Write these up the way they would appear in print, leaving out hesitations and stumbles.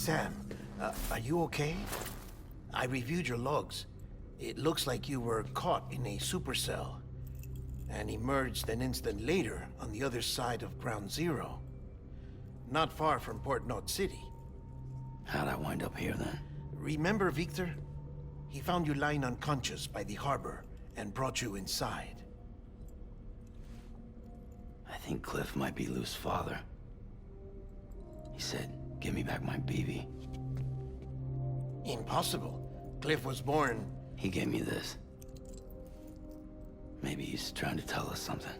Sam, are you okay? I reviewed your logs. It looks like you were caught in a supercell and emerged an instant later on the other side of Ground Zero. Not far from Port Note City. How'd I wind up here then? Remember Victor? He found you lying unconscious by the harbor and brought you inside. I think Cliff might be Lou's father. He said, give me back my BB. Impossible. Cliff was born... He gave me this. Maybe he's trying to tell us something.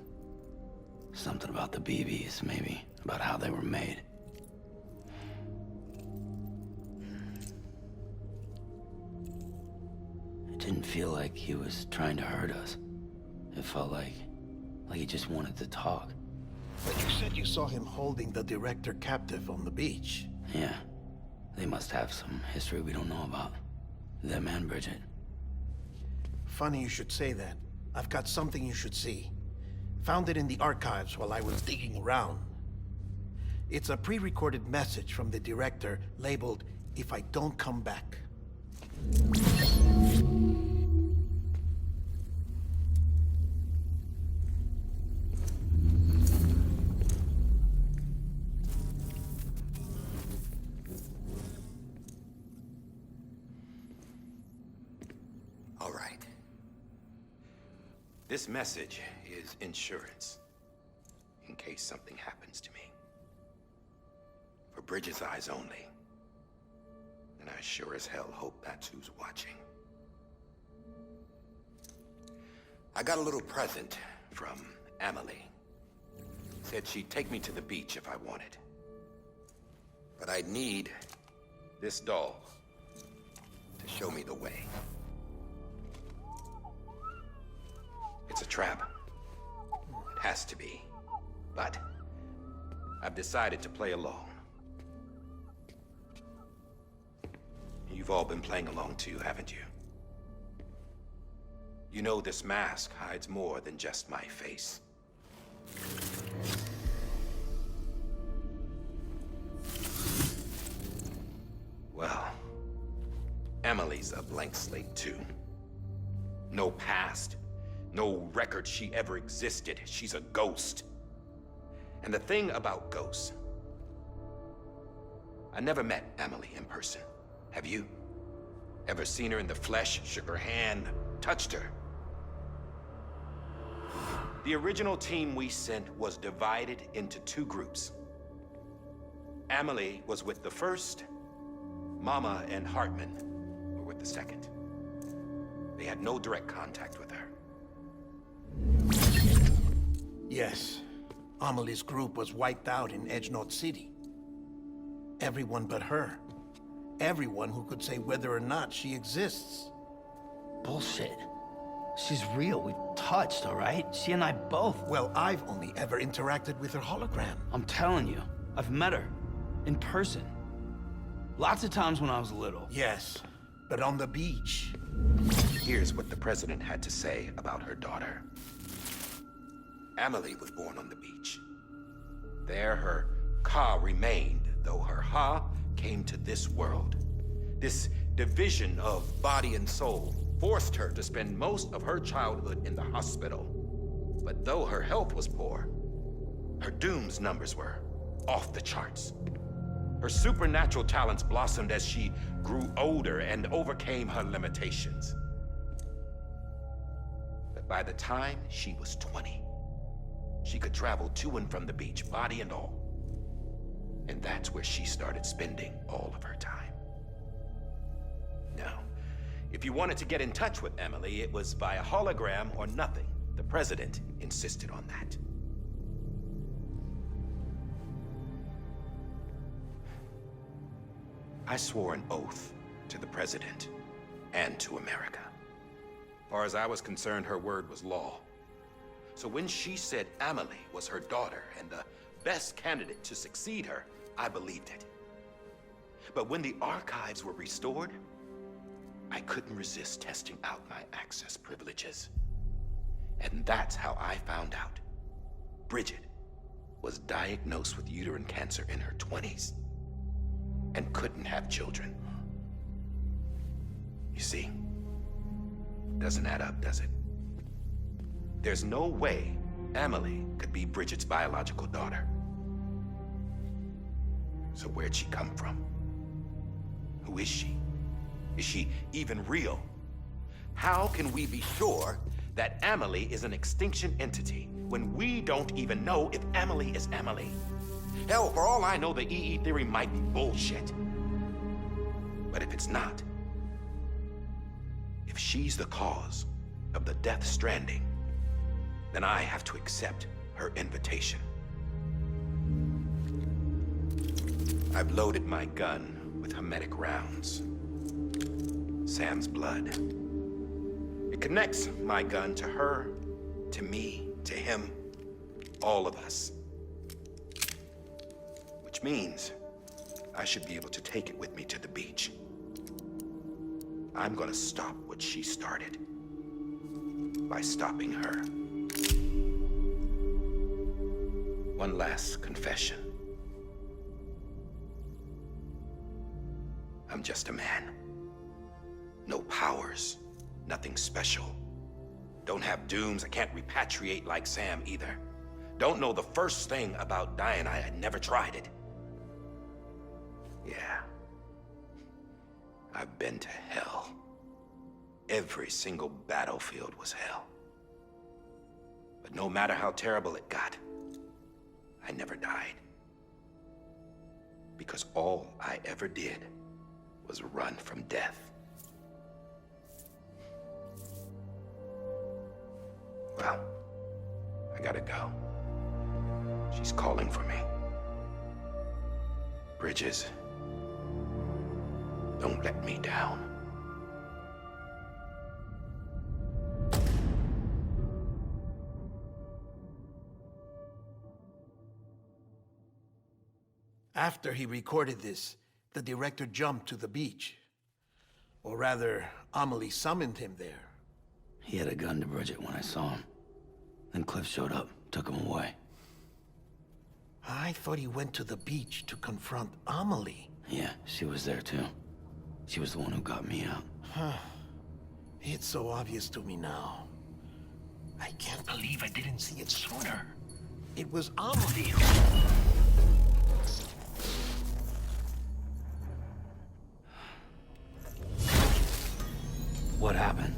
Something about the BBs, maybe. About how they were made. It didn't feel like he was trying to hurt us. It felt like he just wanted to talk. But you said you saw him holding the director captive on the beach. Yeah. They must have some history we don't know about. Them and Bridget. Funny you should say that. I've got something you should see. Found it in the archives while I was digging around. It's a pre-recorded message from the director labeled, "If I don't come back." All right. This message is insurance, in case something happens to me. For Bridget's eyes only. And I sure as hell hope that's who's watching. I got a little present from Emily. Said she'd take me to the beach if I wanted. But I'd need this doll to show me the way. It's a trap. It has to be. But I've decided to play along. You've all been playing along too, haven't you? You know this mask hides more than just my face. Well, Emily's a blank slate too. No past. No record she ever existed. She's a ghost. And the thing about ghosts, I never met Emily in person. Have you? Ever seen her in the flesh, shook her hand, touched her? The original team we sent was divided into two groups. Emily was with the first. Mama and Hartman were with the second. They had no direct contact with her. Yes. Amelie's group was wiped out in Edge Note City. Everyone but her. Everyone who could say whether or not she exists. Bullshit. She's real. We've touched, all right? She and I both. Well, I've only ever interacted with her hologram. I'm telling you, I've met her. In person. Lots of times when I was little. Yes, but on the beach. Here's what the president had to say about her daughter. Emily was born on the beach. There her Ka remained, though her Ha came to this world. This division of body and soul forced her to spend most of her childhood in the hospital. But though her health was poor, her Doom's numbers were off the charts. Her supernatural talents blossomed as she grew older and overcame her limitations. But by the time she was 20, she could travel to and from the beach, body and all. And that's where she started spending all of her time. Now, if you wanted to get in touch with Emily, it was via hologram or nothing. The president insisted on that. I swore an oath to the president and to America. As far as I was concerned, her word was law. So when she said Emily was her daughter and the best candidate to succeed her, I believed it. But when the archives were restored, I couldn't resist testing out my access privileges. And that's how I found out. Bridget was diagnosed with uterine cancer in her 20s. and couldn't have children. You see, doesn't add up, does it? There's no way Emily could be Bridget's biological daughter. So where'd she come from? Who is she? Is she even real? How can we be sure that Emily is an extinction entity when we don't even know if Emily is Emily? Hell, for all I know, the EE theory might be bullshit. But if it's not, if she's the cause of the death stranding, then I have to accept her invitation. I've loaded my gun with hermetic rounds. Sam's blood. It connects my gun to her, to me, to him, all of us. Which means I should be able to take it with me to the beach. I'm gonna stop what she started by stopping her. One last confession. I'm just a man. No powers, nothing special. Don't have dooms, I can't repatriate like Sam either. Don't know the first thing about dying, I had never tried it. Yeah. I've been to hell. Every single battlefield was hell. But no matter how terrible it got, I never died. Because all I ever did was run from death. Well, I gotta go. She's calling for me. Bridges, don't let me down. After he recorded this, the director jumped to the beach. Or rather, Amelie summoned him there. He had a gun to Bridget when I saw him. Then Cliff showed up, took him away. I thought he went to the beach to confront Amelie. Yeah, she was there too. She was the one who got me out. It's so obvious to me now. I can't believe I didn't see it sooner. It was Amelie who... What happened?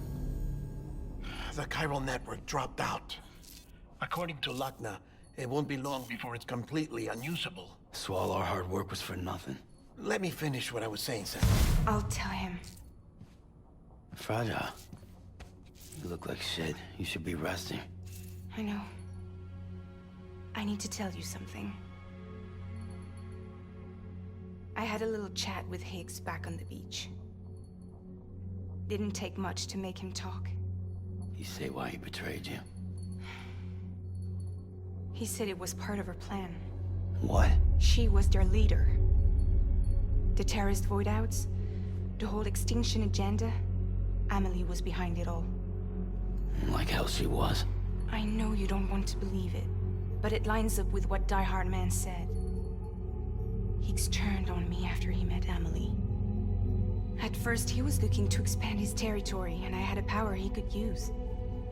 The chiral network dropped out. According to Lakna, it won't be long before it's completely unusable. So all our hard work was for nothing. Let me finish what I was saying, Sam. I'll tell him. Fragile. You look like shit. You should be resting. I know. I need to tell you something. I had a little chat with Higgs back on the beach. Didn't take much to make him talk. You say why he betrayed you? He said it was part of her plan. What? She was their leader. The terrorist void-outs, the whole extinction agenda, Amelie was behind it all. Like hell she was. I know you don't want to believe it, but it lines up with what Die Hard Man said. Higgs turned on me after he met Amelie. At first, he was looking to expand his territory, and I had a power he could use.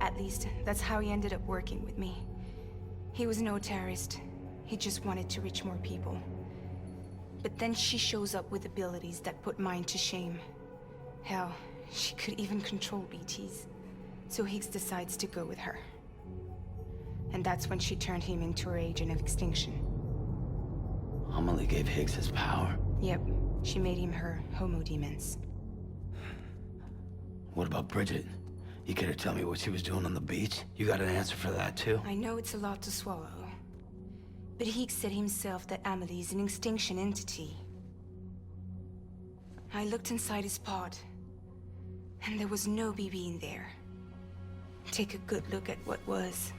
At least, that's how he ended up working with me. He was no terrorist. He just wanted to reach more people. But then she shows up with abilities that put mine to shame. Hell, she could even control BTs. So Higgs decides to go with her. And that's when she turned him into her agent of extinction. Amelie gave Higgs his power. Yep, she made him her homo demons. What about Bridget? You care to tell me what she was doing on the beach? You got an answer for that too? I know it's a lot to swallow. But Higgs said himself that Amelie is an extinction entity. I looked inside his pod, and there was no BB in there. Take a good look at what was.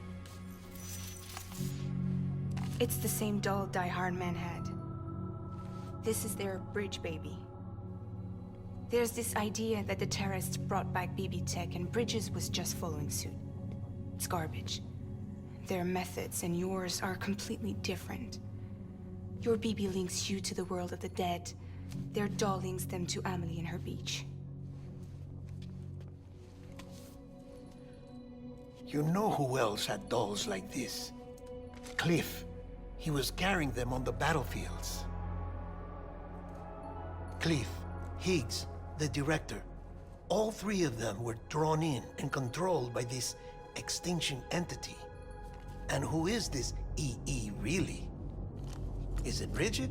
It's the same doll Die Hard Man had. This is their bridge baby. There's this idea that the terrorists brought back BB tech and Bridges was just following suit. It's garbage. Their methods and yours are completely different. Your BB links you to the world of the dead, Their doll links them to Amelie and her beach. You know who else had dolls like this? Cliff. He was carrying them on the battlefields. Cliff, Higgs, the director. All three of them were drawn in and controlled by this extinction entity. And who is this EE really? Is it Bridget?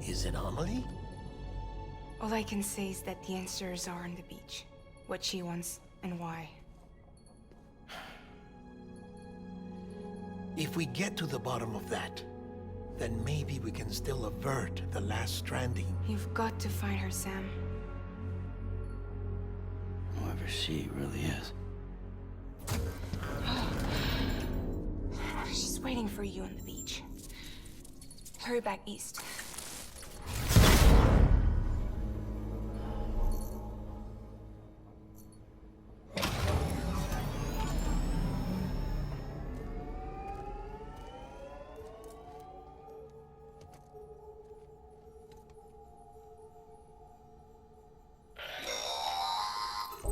Is it Amelie? All I can say is that the answers are on the beach. What she wants and why. If we get to the bottom of that, then maybe we can still avert the last stranding. You've got to find her, Sam. Whoever she really is. She's waiting for you on the beach. Hurry back east.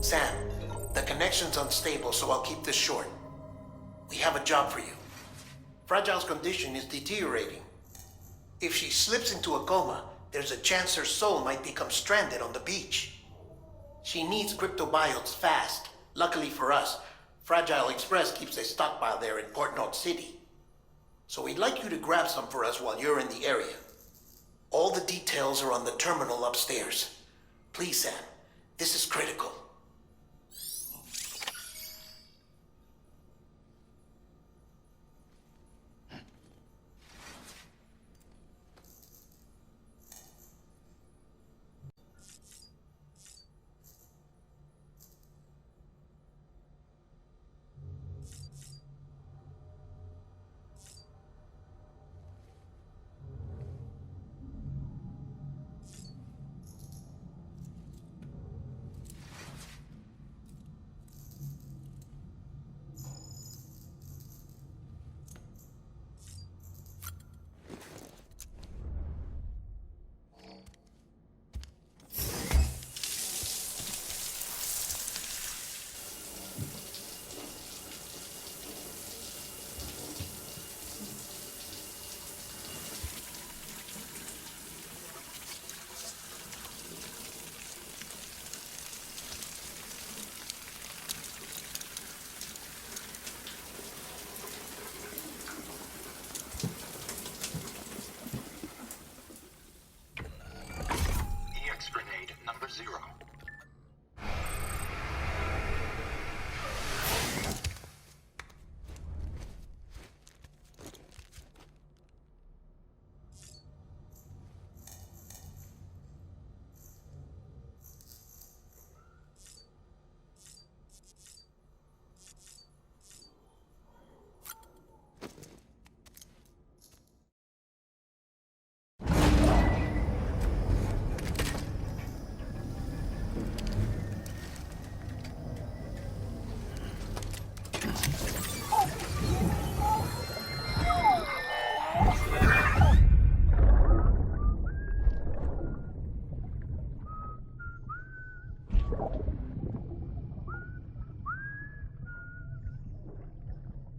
Sam, the connection's unstable, so I'll keep this short. We have a job for you. Fragile's condition is deteriorating. If she slips into a coma, there's a chance her soul might become stranded on the beach. She needs cryptobiotes fast. Luckily for us, Fragile Express keeps a stockpile there in Port Note City. So we'd like you to grab some for us while you're in the area. All the details are on the terminal upstairs. Please, Sam, this is critical.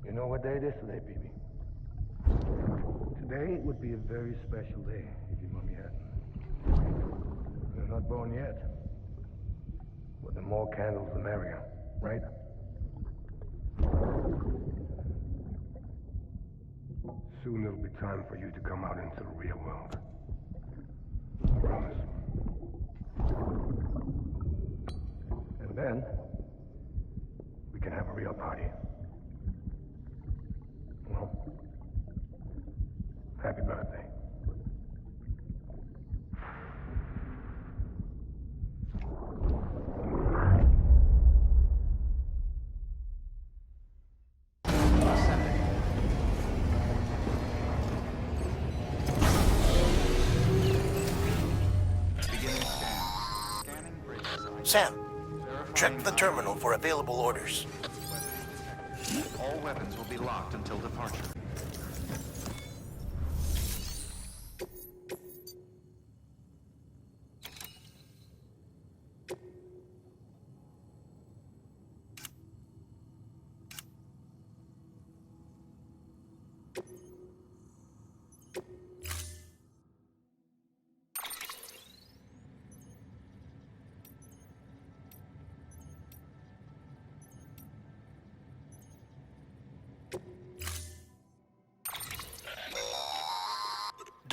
You know what day it is today, baby? Today would be a very special day if your mommy hadn't. You're not born yet. But the more candles, the merrier, right? Soon it'll be time for you to come out into the real world. I promise. And then, we can have a real party. Well, happy birthday. Sam, check the terminal for available orders. All weapons will be locked until departure.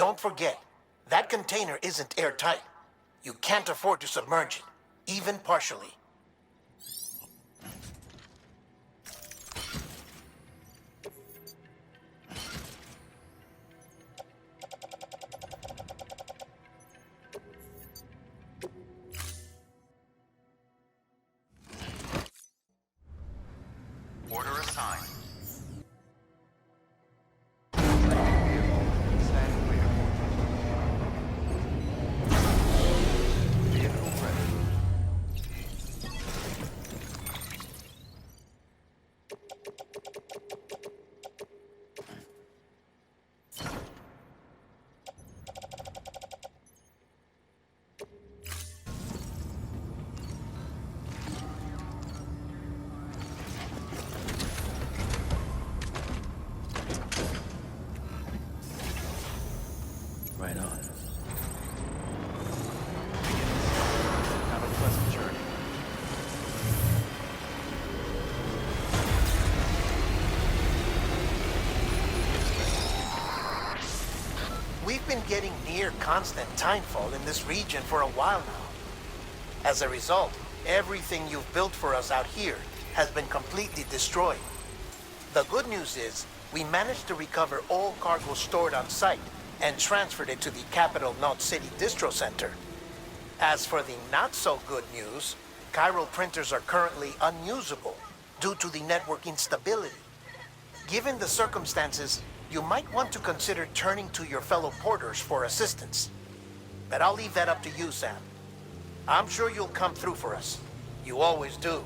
don't forget, that container isn't airtight. You can't afford to submerge it, even partially. Order assigned. Vehicle ready. Right on. Have a pleasant journey. We've been getting near constant timefall in this region for a while now. As a result, everything you've built for us out here has been completely destroyed. The good news is, we managed to recover all cargo stored on site and transferred it to the Capital Knot City Distro Center. As for the not-so-good news, chiral printers are currently unusable due to the network instability. Given the circumstances, you might want to consider turning to your fellow porters for assistance. But I'll leave that up to you, Sam. I'm sure you'll come through for us. You always do.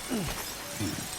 Hmm.